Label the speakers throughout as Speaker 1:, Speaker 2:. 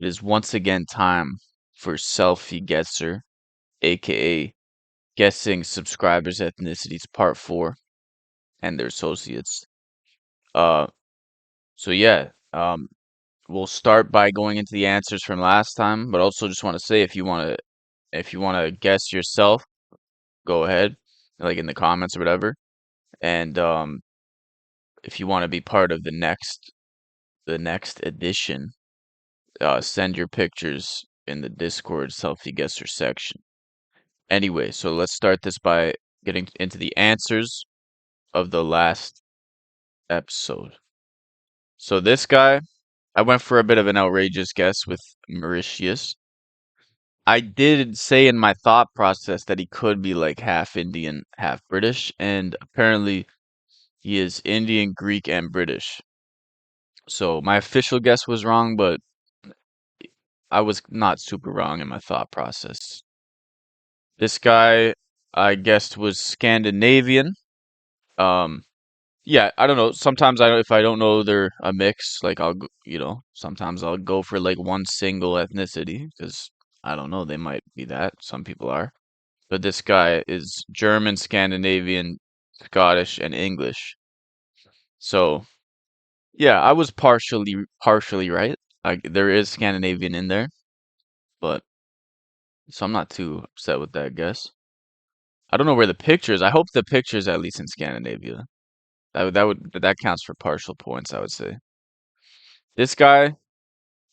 Speaker 1: It is once again time for Selfie Guesser, aka Guessing Subscribers' Ethnicities Part 4 and their associates. Uh, so yeah, we'll start by going into the answers from last time, but also just want to say if you want to guess yourself, go ahead, like in the comments or whatever. And if you want to be part of the next edition, send your pictures in the Discord Selfie Guesser section. Anyway, so let's start this by getting into the answers of the last episode. So this guy, I went for a bit of an outrageous guess with Mauritius. I did say in my thought process that he could be like half Indian, half British, and apparently he is Indian, Greek, and British. So my official guess was wrong, but I was not super wrong in my thought process. This guy I guessed was Scandinavian. Um, Yeah, I don't know. Sometimes if I don't know they're a mix, like sometimes I'll go for like one single ethnicity because I don't know, they might be that. Some people are. But this guy is German, Scandinavian, Scottish, and English. So, yeah, I was partially right. There is Scandinavian in there, but so I'm not too upset with that guess. I don't know where the picture is. I hope the picture is at least in Scandinavia. That counts for partial points, I would say. This guy,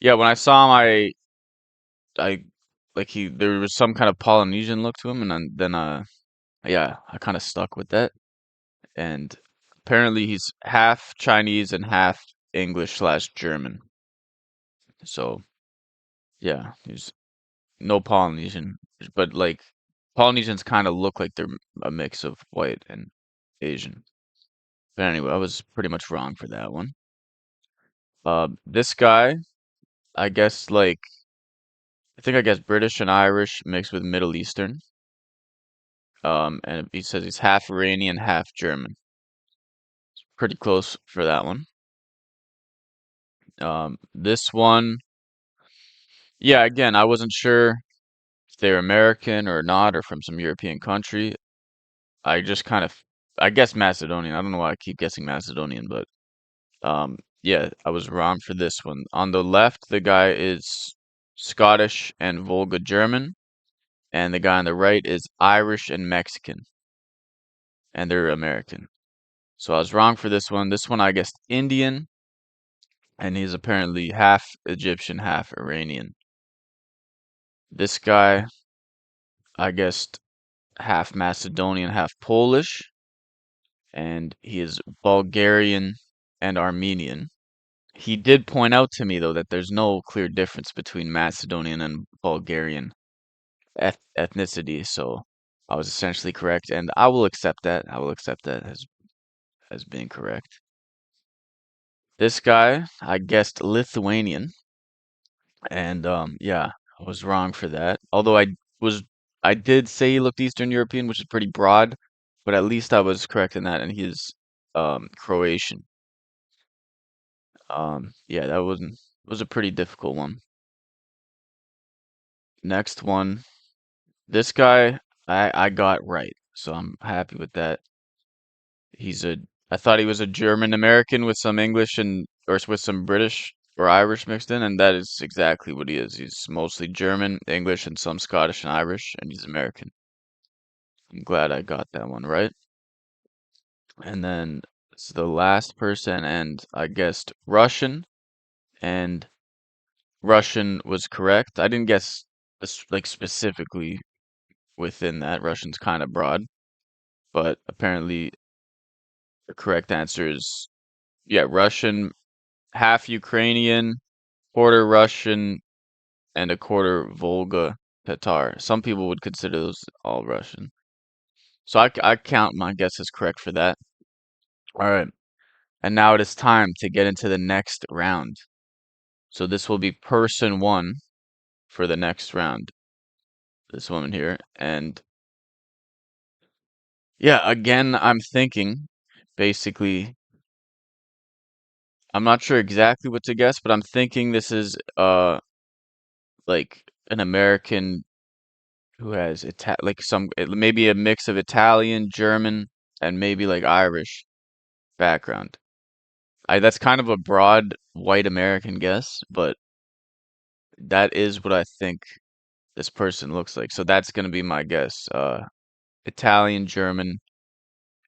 Speaker 1: yeah, when I saw him, I like there was some kind of Polynesian look to him, and then yeah, I kind of stuck with that. And apparently he's half Chinese and half English/German. So yeah, he's no Polynesian, but like Polynesians kind of look like they're a mix of white and Asian. But anyway, I was pretty much wrong for that one. This guy, I guess I guess British and Irish mixed with Middle Eastern. And he says he's half Iranian, half German. Pretty close for that one. This one, yeah, again, I wasn't sure if they're American or not, or from some European country. I just I guess Macedonian. I don't know why I keep guessing Macedonian, but yeah, I was wrong for this one. On the left, the guy is Scottish and Volga German, and the guy on the right is Irish and Mexican, and they're American. So I was wrong for this one. This one, I guessed Indian, and he's apparently half Egyptian, half Iranian. This guy, I guessed half Macedonian, half Polish, and he is Bulgarian and Armenian. He did point out to me, though, that there's no clear difference between Macedonian and Bulgarian ethnicity, so I was essentially correct, and I will accept that. I will accept that as being correct. This guy, I guessed Lithuanian, and yeah, I was wrong for that. Although was I did say he looked Eastern European, which is pretty broad, but at least I was correct in that, and he's Croatian. Yeah, that was a pretty difficult one. Next one, this guy I got right, so I'm happy with that. He's a I thought he was a German American with some English and or with some British or Irish mixed in, and that is exactly what he is. He's mostly German, English, and some Scottish and Irish, and he's American. I'm glad I got that one right. And then it's the last person, and I guessed Russian, and Russian was correct. I didn't guess like specifically within that. Russian's kind of broad, but apparently the correct answer is yeah, Russian, half Ukrainian, quarter Russian, and a quarter Volga Tatar. Some people would consider those all Russian. So I count my guess as correct for that. All right. And now it is time to get into the next round. So this will be person one for the next round. This woman here. And yeah, again, I'm thinking basically, I'm not sure exactly what to guess, but I'm thinking this is like an American who has like maybe a mix of Italian, German, and maybe like Irish background. That's kind of a broad white American guess, but that is what I think this person looks like. So that's gonna be my guess. Italian, German,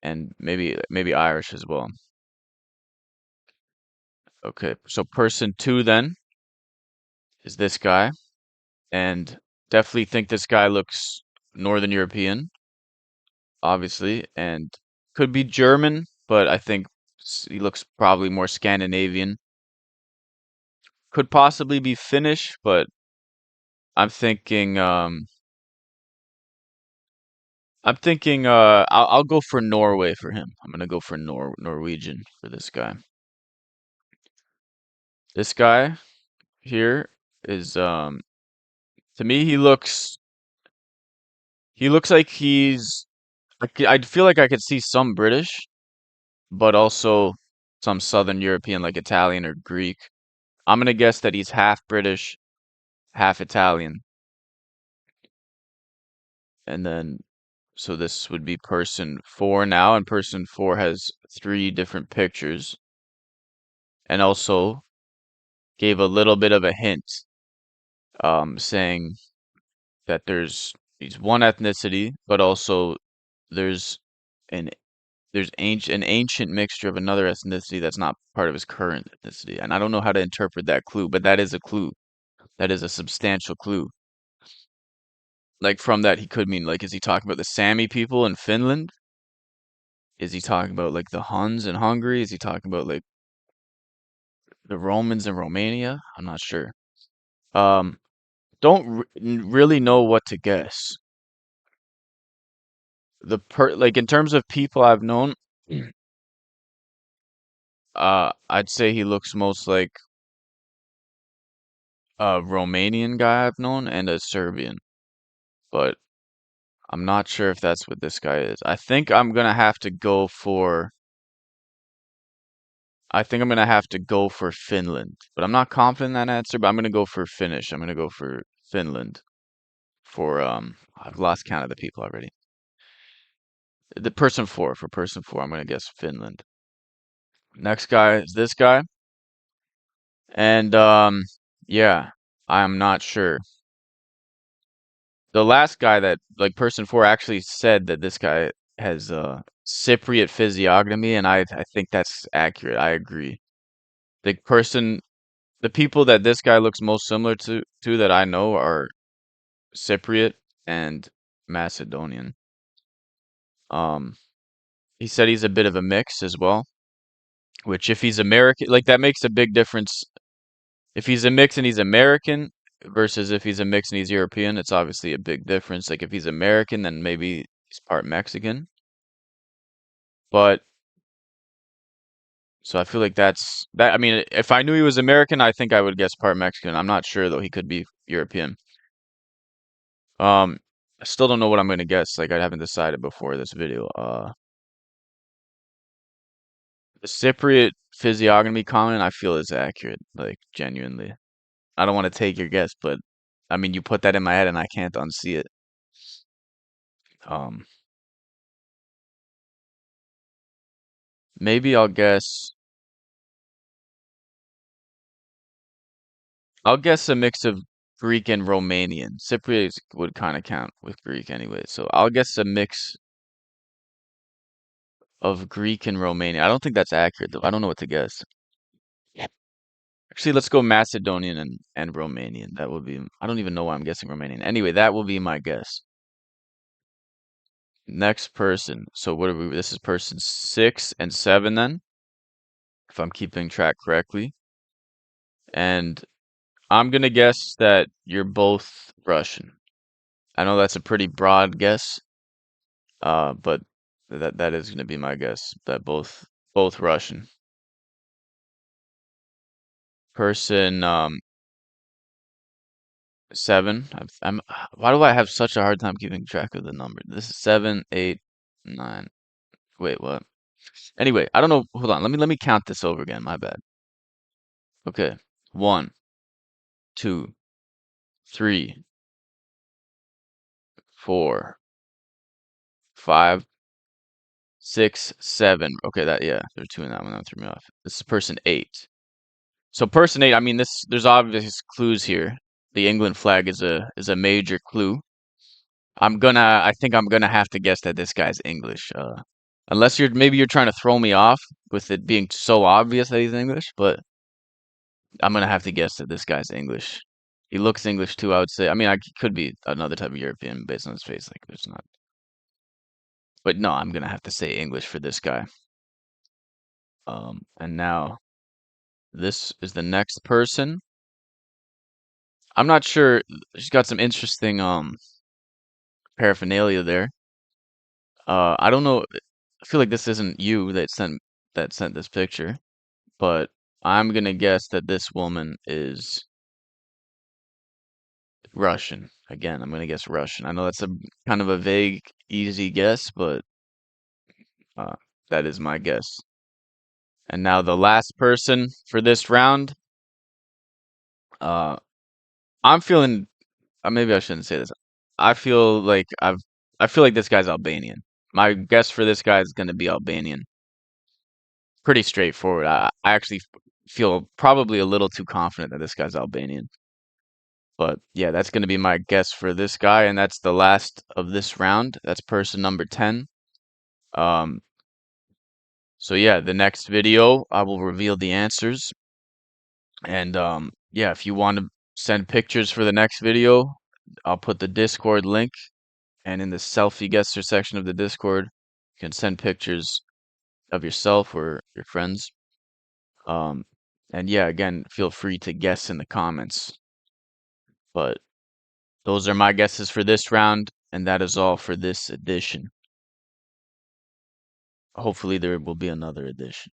Speaker 1: and maybe Irish as well. Okay, so person two then is this guy, and definitely think this guy looks Northern European, obviously, and could be German, but I think he looks probably more Scandinavian. Could possibly be Finnish, but I'm thinking I'll go for Norway for him. I'm gonna go for Norwegian for this guy. This guy here is to me he looks like I feel like I could see some British, but also some Southern European like Italian or Greek. I'm gonna guess that he's half British, half Italian. And then so this would be person four now, and person four has three different pictures and also gave a little bit of a hint, saying that there's one ethnicity, but also there's an an ancient mixture of another ethnicity that's not part of his current ethnicity. And I don't know how to interpret that clue, but that is a clue. That is a substantial clue. Like from that, he could mean like, is he talking about the Sami people in Finland? Is he talking about like the Huns in Hungary? Is he talking about like the Romans in Romania? I'm not sure. Um, don't really know what to guess. Like in terms of people I've known, I'd say he looks most like a Romanian guy I've known and a Serbian, but I'm not sure if that's what this guy is. I think I'm gonna have to go for Finland, but I'm not confident in that answer, but I'm gonna go for Finnish. I'm gonna go for Finland for I've lost count of the people already. For person four, I'm gonna guess Finland. Next guy is this guy, and yeah, I'm not sure. The last guy that like person four actually said that this guy has Cypriot physiognomy, and I think that's accurate. I agree. The person, the people that this guy looks most similar to that I know are Cypriot and Macedonian. Um, he said he's a bit of a mix as well, which if he's American, like that makes a big difference. If he's a mix and he's American versus if he's a mix and he's European, it's obviously a big difference. Like if he's American, then maybe he's part Mexican. But so I feel like that's that. I mean, if I knew he was American, I think I would guess part Mexican. I'm not sure though. He could be European. Um, I still don't know what I'm gonna guess. Like I haven't decided before this video. The Cypriot physiognomy comment I feel is accurate. Like genuinely, I don't want to take your guess, but I mean, you put that in my head and I can't unsee it. Um, maybe I'll guess a mix of Greek and Romanian. Cypriot would kind of count with Greek anyway, so I'll guess a mix of Greek and Romanian. I don't think that's accurate though. I don't know what to guess. Actually, let's go Macedonian and Romanian. That would be, I don't even know why I'm guessing Romanian. Anyway, that will be my guess. Next person. So what are we? This is person six and seven then, if I'm keeping track correctly. And I'm gonna guess that you're both Russian. I know that's a pretty broad guess, but that is gonna be my guess. That both Russian. Person seven. Why do I have such a hard time keeping track of the number? This is seven, eight, nine. Wait, what? Anyway, I don't know. Hold on. Let me count this over again. My bad. Okay. One, two, 3, 4, 5, 6, 7. Okay, yeah, there's two in that one that threw me off. This is person 8. So person 8, I mean there's obvious clues here. The England flag is a major clue. I think I'm gonna have to guess that this guy's English. Unless maybe you're trying to throw me off with it being so obvious that he's English, but I'm gonna have to guess that this guy's English. He looks English too, I would say. I mean, he could be another type of European based on his face. Like, there's not. But no, I'm gonna have to say English for this guy. And now this is the next person. I'm not sure. She's got some interesting paraphernalia there. I don't know. I feel like this isn't you that sent this picture, but I'm gonna guess that this woman is Russian. Again, I'm gonna guess Russian. I know that's a kind of a vague, easy guess, but uh, that is my guess. And now the last person for this round. Uh, I'm feeling. Maybe I shouldn't say this. I feel like I feel like this guy's Albanian. My guess for this guy is gonna be Albanian. Pretty straightforward. I actually feel probably a little too confident that this guy's Albanian. But yeah, that's going to be my guess for this guy, and that's the last of this round. That's person number 10. Um, so yeah, the next video I will reveal the answers. And yeah, if you want to send pictures for the next video, I'll put the Discord link, and in the selfie guesser section of the Discord, you can send pictures of yourself or your friends. Um, and yeah, again, feel free to guess in the comments. But those are my guesses for this round, and that is all for this edition. Hopefully, there will be another edition.